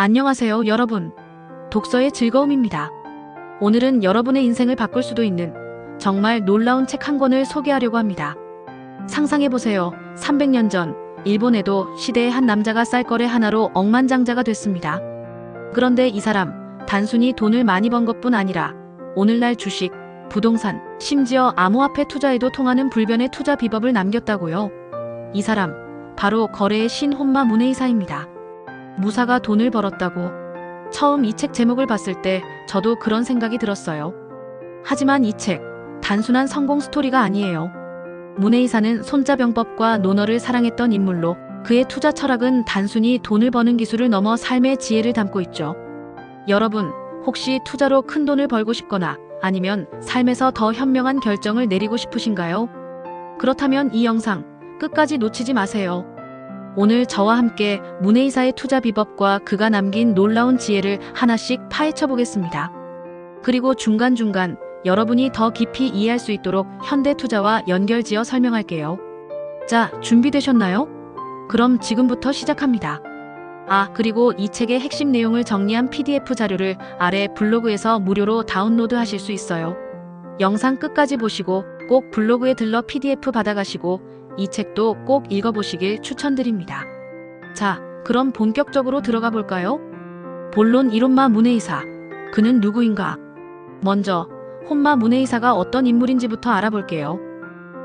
안녕하세요, 여러분. 독서의 즐거움입니다. 오늘은 여러분의 인생을 바꿀 수도 있는 정말 놀라운 책 한 권을 소개하려고 합니다. 상상해보세요. 300년 전 일본에도 시대의 한 남자가 쌀거래 하나로 억만장자가 됐습니다. 그런데 이 사람 단순히 돈을 많이 번 것뿐 아니라 오늘날 주식, 부동산, 심지어 암호화폐 투자에도 통하는 불변의 투자 비법을 남겼다고요. 이 사람 바로 거래의 신 혼마 문에이사입니다. 무사가 돈을 벌었다고. 처음 이 책 제목을 봤을 때 저도 그런 생각이 들었어요. 하지만 이 책 단순한 성공 스토리가 아니에요. 문에이사는 손자병법과 논어를 사랑했던 인물로 그의 투자 철학은 단순히 돈을 버는 기술을 넘어 삶의 지혜를 담고 있죠. 여러분, 혹시 투자로 큰 돈을 벌고 싶거나 아니면 삶에서 더 현명한 결정을 내리고 싶으신가요? 그렇다면 이 영상 끝까지 놓치지 마세요. 오늘 저와 함께 문에이사의 투자 비법과 그가 남긴 놀라운 지혜를 하나씩 파헤쳐 보겠습니다. 그리고 중간중간 여러분이 더 깊이 이해할 수 있도록 현대 투자와 연결지어 설명할게요. 자, 준비되셨나요? 그럼 지금부터 시작합니다. 그리고 이 책의 핵심 내용을 정리한 PDF 자료를 아래 블로그에서 무료로 다운로드 하실 수 있어요. 영상 끝까지 보시고 꼭 블로그에 들러 PDF 받아가시고 이 책도 꼭 읽어보시길 추천드립니다. 자, 그럼 본격적으로 들어가 볼까요? 본론 이론마 문에이사. 그는 누구인가? 먼저 혼마 문에이사가 어떤 인물인지부터 알아볼게요.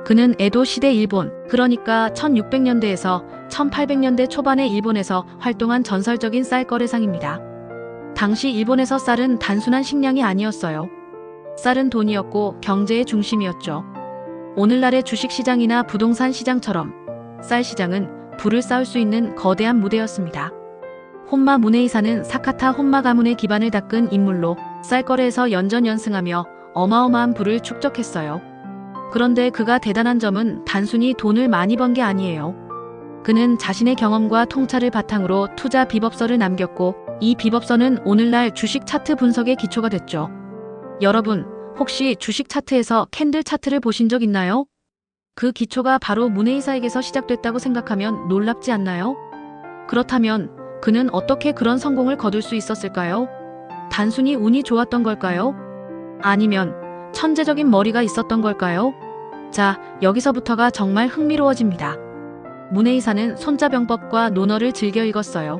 그는 에도 시대 일본, 그러니까 1600년대에서 1800년대 초반의 일본에서 활동한 전설적인 쌀거래상입니다. 당시 일본에서 쌀은 단순한 식량이 아니었어요. 쌀은 돈이었고 경제의 중심이었죠. 오늘날의 주식시장이나 부동산 시장처럼 쌀 시장은 불을 쌓을 수 있는 거대한 무대였습니다. 혼마 문에이사는 사카타 혼마 가문의 기반을 닦은 인물로 쌀거래에서 연전연승하며 어마어마한 부를 축적했어요. 그런데 그가 대단한 점은 단순히 돈을 많이 번 게 아니에요. 그는 자신의 경험과 통찰을 바탕으로 투자 비법서를 남겼고 이 비법서는 오늘날 주식 차트 분석의 기초가 됐죠. 여러분, 혹시 주식 차트에서 캔들 차트를 보신 적 있나요? 그 기초가 바로 문에이사에게서 시작됐다고 생각하면 놀랍지 않나요? 그렇다면 그는 어떻게 그런 성공을 거둘 수 있었을까요? 단순히 운이 좋았던 걸까요? 아니면 천재적인 머리가 있었던 걸까요? 자, 여기서부터가 정말 흥미로워집니다. 문에이사는 손자병법과 논어를 즐겨 읽었어요.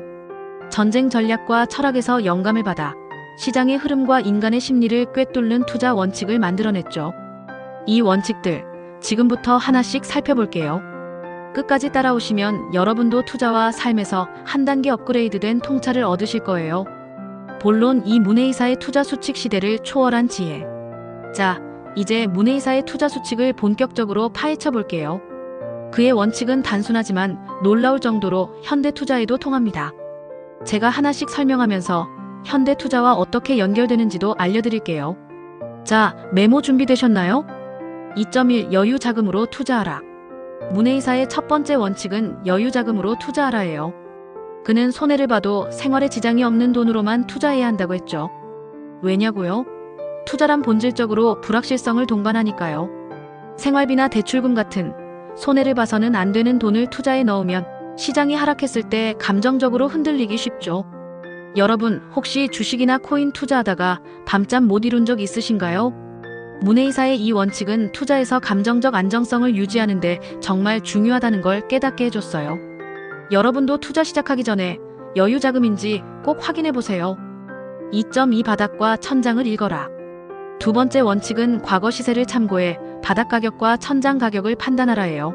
전쟁 전략과 철학에서 영감을 받아 시장의 흐름과 인간의 심리를 꿰뚫는 투자 원칙을 만들어냈죠. 이 원칙들 지금부터 하나씩 살펴볼게요. 끝까지 따라오시면 여러분도 투자와 삶에서 한 단계 업그레이드된 통찰을 얻으실 거예요. 본론 이 문에이사의 투자 수칙 시대를 초월한 지혜. 자, 이제 문에이사의 투자 수칙을 본격적으로 파헤쳐 볼게요. 그의 원칙은 단순하지만 놀라울 정도로 현대 투자에도 통합니다. 제가 하나씩 설명하면서 현대 투자와 어떻게 연결되는지도 알려드릴게요. 자, 메모 준비되셨나요? 2.1 여유 자금으로 투자하라. 문에이사의 첫 번째 원칙은 여유 자금으로 투자하라예요. 그는 손해를 봐도 생활에 지장이 없는 돈으로만 투자해야 한다고 했죠. 왜냐고요? 투자란 본질적으로 불확실성을 동반하니까요. 생활비나 대출금 같은 손해를 봐서는 안 되는 돈을 투자에 넣으면 시장이 하락했을 때 감정적으로 흔들리기 쉽죠. 여러분, 혹시 주식이나 코인 투자하다가 밤잠 못 이룬 적 있으신가요? 문에이사의 이 원칙은 투자에서 감정적 안정성을 유지하는데 정말 중요하다는 걸 깨닫게 해줬어요. 여러분도 투자 시작하기 전에 여유 자금인지 꼭 확인해보세요. 2.2 바닥과 천장을 읽어라. 두 번째 원칙은 과거 시세를 참고해 바닥 가격과 천장 가격을 판단하라예요.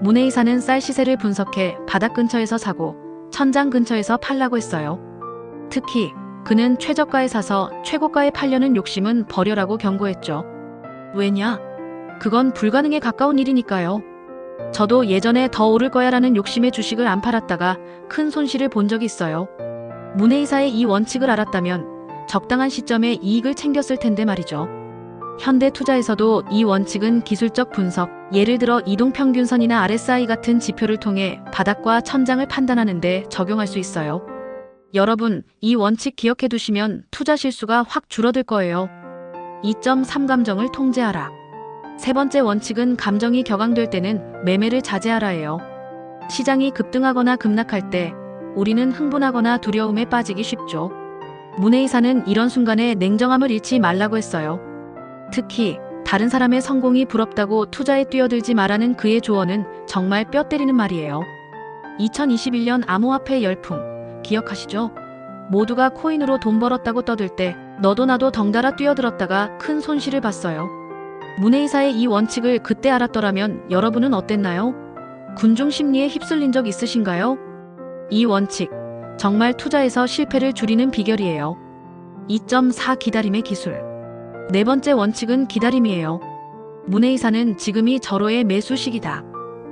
문에이사는 쌀 시세를 분석해 바닥 근처에서 사고 천장 근처에서 팔라고 했어요. 특히 그는 최저가에 사서 최고가에 팔려는 욕심은 버려라고 경고했죠. 왜냐? 그건 불가능에 가까운 일이니까요. 저도 예전에 더 오를 거야라는 욕심에 주식을 안 팔았다가 큰 손실을 본 적이 있어요. 문에이사의 이 원칙을 알았다면 적당한 시점에 이익을 챙겼을 텐데 말이죠. 현대 투자에서도 이 원칙은 기술적 분석, 예를 들어 이동평균선이나 RSI 같은 지표를 통해 바닥과 천장을 판단하는 데 적용할 수 있어요. 여러분, 이 원칙 기억해 두시면 투자 실수가 확 줄어들 거예요. 2.3 감정을 통제하라. 세 번째 원칙은 감정이 격앙될 때는 매매를 자제하라예요. 시장이 급등하거나 급락할 때 우리는 흥분하거나 두려움에 빠지기 쉽죠. 문혜이사는 이런 순간에 냉정함을 잃지 말라고 했어요. 특히 다른 사람의 성공이 부럽다고 투자에 뛰어들지 말라는 그의 조언은 정말 뼈 때리는 말이에요. 2021년 암호화폐 열풍 기억하시죠? 모두가 코인으로 돈 벌었다고 떠들 때 너도 나도 덩달아 뛰어들었다가 큰 손실을 봤어요. 문혜이사의 이 원칙을 그때 알았더라면 여러분은 어땠나요? 군중 심리에 휩쓸린 적 있으신가요? 이 원칙, 정말 투자에서 실패를 줄이는 비결이에요. 2.4 기다림의 기술. 네 번째 원칙은 기다림이에요. 문혜이사는 지금이 절호의 매수 시기다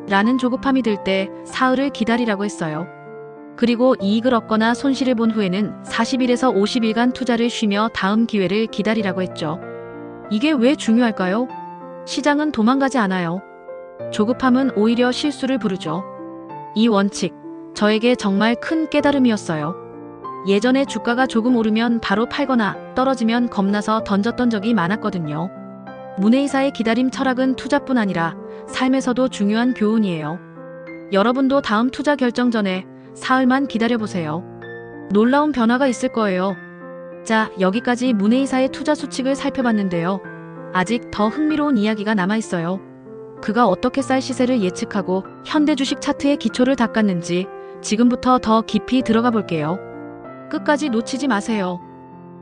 라는 조급함이 들 때 사흘을 기다리라고 했어요. 그리고 이익을 얻거나 손실을 본 후에는 40일에서 50일간 투자를 쉬며 다음 기회를 기다리라고 했죠. 이게 왜 중요할까요? 시장은 도망가지 않아요. 조급함은 오히려 실수를 부르죠. 이 원칙, 저에게 정말 큰 깨달음이었어요. 예전에 주가가 조금 오르면 바로 팔거나 떨어지면 겁나서 던졌던 적이 많았거든요. 문혜이사의 기다림 철학은 투자뿐 아니라 삶에서도 중요한 교훈이에요. 여러분도 다음 투자 결정 전에 사흘만 기다려보세요. 놀라운 변화가 있을 거예요. 자, 여기까지 문혜이사의 투자 수칙을 살펴봤는데요. 아직 더 흥미로운 이야기가 남아있어요. 그가 어떻게 쌀 시세를 예측하고 현대 주식 차트의 기초를 닦았는지 지금부터 더 깊이 들어가 볼게요. 끝까지 놓치지 마세요.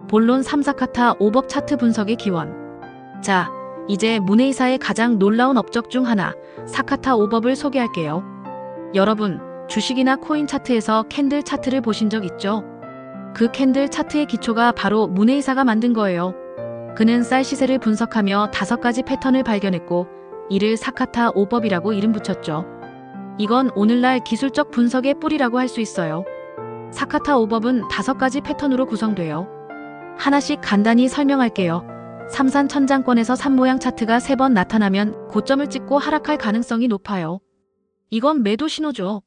본론 3사카타 5법 차트 분석의 기원. 자, 이제 문혜이사의 가장 놀라운 업적 중 하나, 사카타 5법을 소개할게요. 여러분, 주식이나 코인 차트에서 캔들 차트를 보신 적 있죠? 그 캔들 차트의 기초가 바로 문혜이사가 만든 거예요. 그는 쌀 시세를 분석하며 5가지 패턴을 발견했고 이를 사카타 5법이라고 이름 붙였죠. 이건 오늘날 기술적 분석의 뿌리라고 할 수 있어요. 사카타 5법은 5가지 패턴으로 구성돼요. 하나씩 간단히 설명할게요. 삼산천장권에서 산 모양 차트가 3번 나타나면 고점을 찍고 하락할 가능성이 높아요. 이건 매도 신호죠.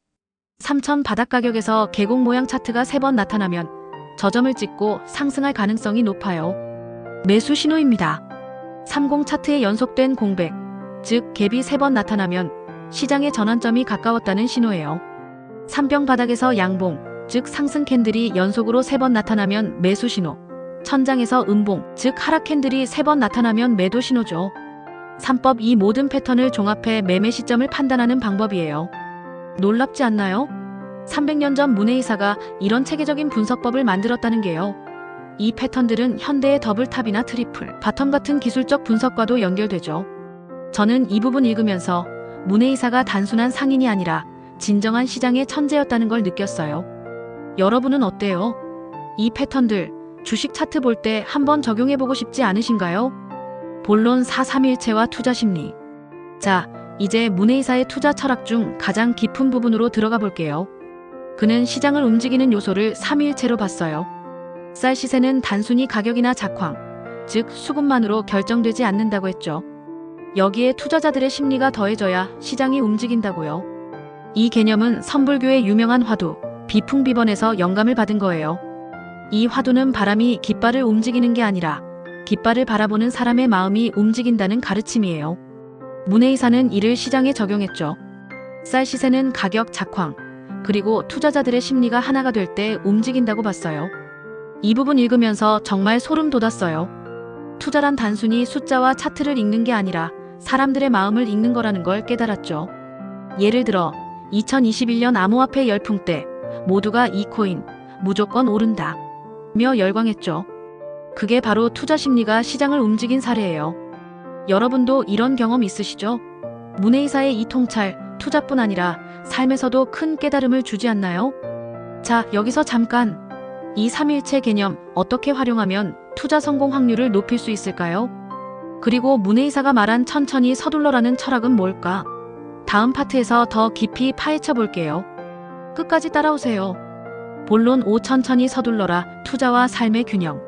3천 바닥 가격에서 계곡 모양 차트가 3번 나타나면 저점을 찍고 상승할 가능성이 높아요. 매수 신호입니다. 30 차트의 연속된 공백, 즉 갭이 3번 나타나면 시장의 전환점이 가까웠다는 신호예요. 3병 바닥에서 양봉, 즉 상승 캔들이 연속으로 3번 나타나면 매수 신호, 천장에서 음봉, 즉 하락 캔들이 3번 나타나면 매도 신호죠. 3법 이 모든 패턴을 종합해 매매 시점을 판단하는 방법이에요. 놀랍지 않나요? 300년 전 문혜이사가 이런 체계적인 분석법을 만들었다는 게요. 이 패턴들은 현대의 더블탑이나 트리플, 바텀 같은 기술적 분석과도 연결되죠. 저는 이 부분 읽으면서 문혜이사가 단순한 상인이 아니라 진정한 시장의 천재였다는 걸 느꼈어요. 여러분은 어때요? 이 패턴들, 주식 차트 볼 때 한번 적용해보고 싶지 않으신가요? 본론 4-3일체와 투자 심리. 자, 이제 문혜이사의 투자 철학 중 가장 깊은 부분으로 들어가 볼게요. 그는 시장을 움직이는 요소를 3일체로 봤어요. 쌀 시세는 단순히 가격이나 작황, 즉 수급만으로 결정되지 않는다고 했죠. 여기에 투자자들의 심리가 더해져야 시장이 움직인다고요. 이 개념은 선불교의 유명한 화두, 비풍비번에서 영감을 받은 거예요. 이 화두는 바람이 깃발을 움직이는 게 아니라 깃발을 바라보는 사람의 마음이 움직인다는 가르침이에요. 문혜이사는 이를 시장에 적용했죠. 쌀 시세는 가격 작황, 그리고 투자자들의 심리가 하나가 될 때 움직인다고 봤어요. 이 부분 읽으면서 정말 소름 돋았어요. 투자란 단순히 숫자와 차트를 읽는 게 아니라 사람들의 마음을 읽는 거라는 걸 깨달았죠. 예를 들어 2021년 암호화폐 열풍 때 모두가 이 코인 무조건 오른다 며 열광했죠. 그게 바로 투자 심리가 시장을 움직인 사례예요. 여러분도 이런 경험 있으시죠? 문혜이사의 이 통찰, 투자뿐 아니라 삶에서도 큰 깨달음을 주지 않나요? 자, 여기서 잠깐! 이 3일체 개념 어떻게 활용하면 투자 성공 확률을 높일 수 있을까요? 그리고 문혜이사가 말한 천천히 서둘러라는 철학은 뭘까? 다음 파트에서 더 깊이 파헤쳐 볼게요. 끝까지 따라오세요. 본론 5 천천히 서둘러라, 투자와 삶의 균형.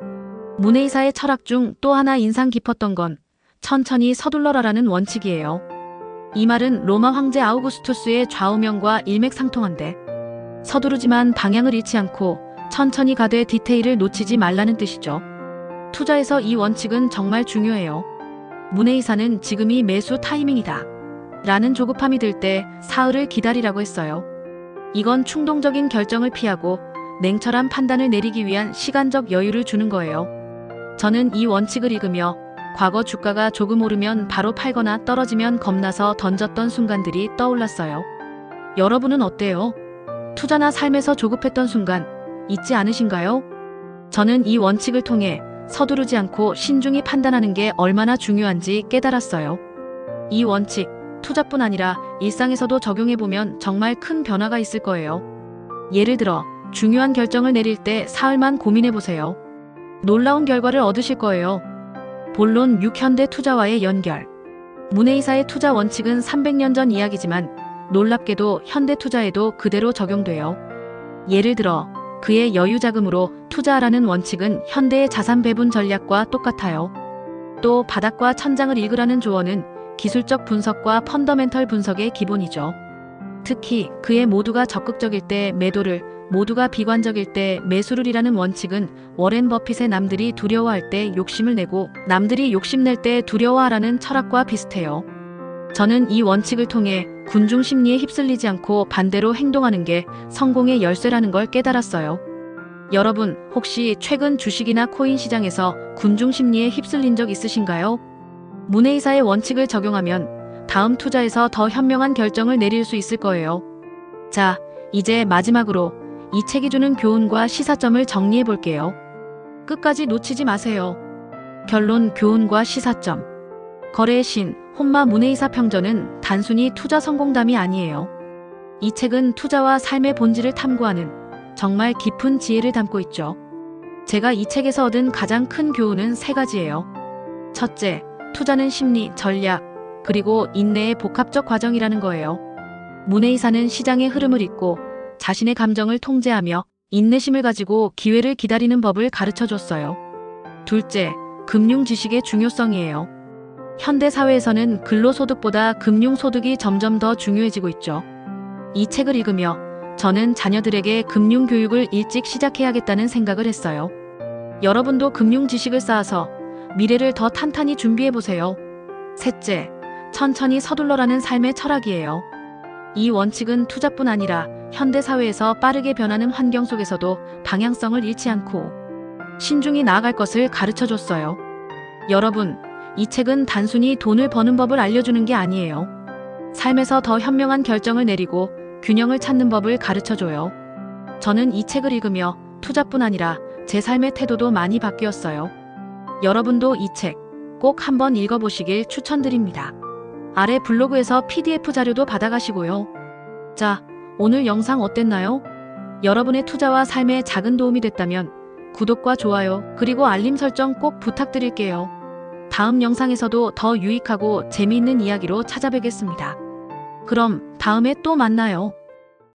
문혜이사의 철학 중 또 하나 인상 깊었던 건 천천히 서둘러라라는 원칙이에요. 이 말은 로마 황제 아우구스투스의 좌우명과 일맥상통한데 서두르지만 방향을 잃지 않고 천천히 가되 디테일을 놓치지 말라는 뜻이죠. 투자에서 이 원칙은 정말 중요해요. 문혜이사는 지금이 매수 타이밍이다 라는 조급함이 들 때 사흘을 기다리라고 했어요. 이건 충동적인 결정을 피하고 냉철한 판단을 내리기 위한 시간적 여유를 주는 거예요. 저는 이 원칙을 읽으며 과거 주가가 조금 오르면 바로 팔거나 떨어지면 겁나서 던졌던 순간들이 떠올랐어요. 여러분은 어때요? 투자나 삶에서 조급했던 순간 있지 않으신가요? 저는 이 원칙을 통해 서두르지 않고 신중히 판단하는 게 얼마나 중요한지 깨달았어요. 이 원칙, 투자뿐 아니라 일상에서도 적용해보면 정말 큰 변화가 있을 거예요. 예를 들어 중요한 결정을 내릴 때 사흘만 고민해보세요. 놀라운 결과를 얻으실 거예요. 본론 6. 현대투자와의 연결. 문혜이사의 투자 원칙은 300년 전 이야기지만 놀랍게도 현대투자에도 그대로 적용돼요. 예를 들어 그의 여유자금으로 투자하라는 원칙은 현대의 자산 배분 전략과 똑같아요. 또 바닥과 천장을 읽으라는 조언은 기술적 분석과 펀더멘털 분석의 기본이죠. 특히 그의 모두가 적극적일 때 매도를, 모두가 비관적일 때 매수를이라는 원칙은 워렌 버핏의 남들이 두려워할 때 욕심을 내고 남들이 욕심낼 때 두려워하라는 철학과 비슷해요. 저는 이 원칙을 통해 군중 심리에 휩쓸리지 않고 반대로 행동하는 게 성공의 열쇠라는 걸 깨달았어요. 여러분, 혹시 최근 주식이나 코인 시장에서 군중 심리에 휩쓸린 적 있으신가요? 문혜이사의 원칙을 적용하면 다음 투자에서 더 현명한 결정을 내릴 수 있을 거예요. 자, 이제 마지막으로 이 책이 주는 교훈과 시사점을 정리해 볼게요. 끝까지 놓치지 마세요. 결론, 교훈과 시사점. 거래의 신, 혼마 문혜이사 평전은 단순히 투자 성공담이 아니에요. 이 책은 투자와 삶의 본질을 탐구하는 정말 깊은 지혜를 담고 있죠. 제가 이 책에서 얻은 가장 큰 교훈은 3가지예요. 첫째, 투자는 심리, 전략, 그리고 인내의 복합적 과정이라는 거예요. 문혜이사는 시장의 흐름을 읽고 자신의 감정을 통제하며 인내심을 가지고 기회를 기다리는 법을 가르쳐줬어요. 둘째, 금융 지식의 중요성이에요. 현대 사회에서는 근로소득보다 금융소득이 점점 더 중요해지고 있죠. 이 책을 읽으며 저는 자녀들에게 금융교육을 일찍 시작해야겠다는 생각을 했어요. 여러분도 금융 지식을 쌓아서 미래를 더 탄탄히 준비해보세요. 셋째, 천천히 서둘러라는 삶의 철학이에요. 이 원칙은 투자뿐 아니라 현대 사회에서 빠르게 변하는 환경 속에서도 방향성을 잃지 않고 신중히 나아갈 것을 가르쳐줬어요. 여러분, 이 책은 단순히 돈을 버는 법을 알려주는 게 아니에요. 삶에서 더 현명한 결정을 내리고 균형을 찾는 법을 가르쳐줘요. 저는 이 책을 읽으며 투자뿐 아니라 제 삶의 태도도 많이 바뀌었어요. 여러분도 이 책 꼭 한번 읽어보시길 추천드립니다. 아래 블로그에서 PDF 자료도 받아가시고요. 자, 오늘 영상 어땠나요? 여러분의 투자와 삶에 작은 도움이 됐다면 구독과 좋아요, 그리고 알림 설정 꼭 부탁드릴게요. 다음 영상에서도 더 유익하고 재미있는 이야기로 찾아뵙겠습니다. 그럼 다음에 또 만나요.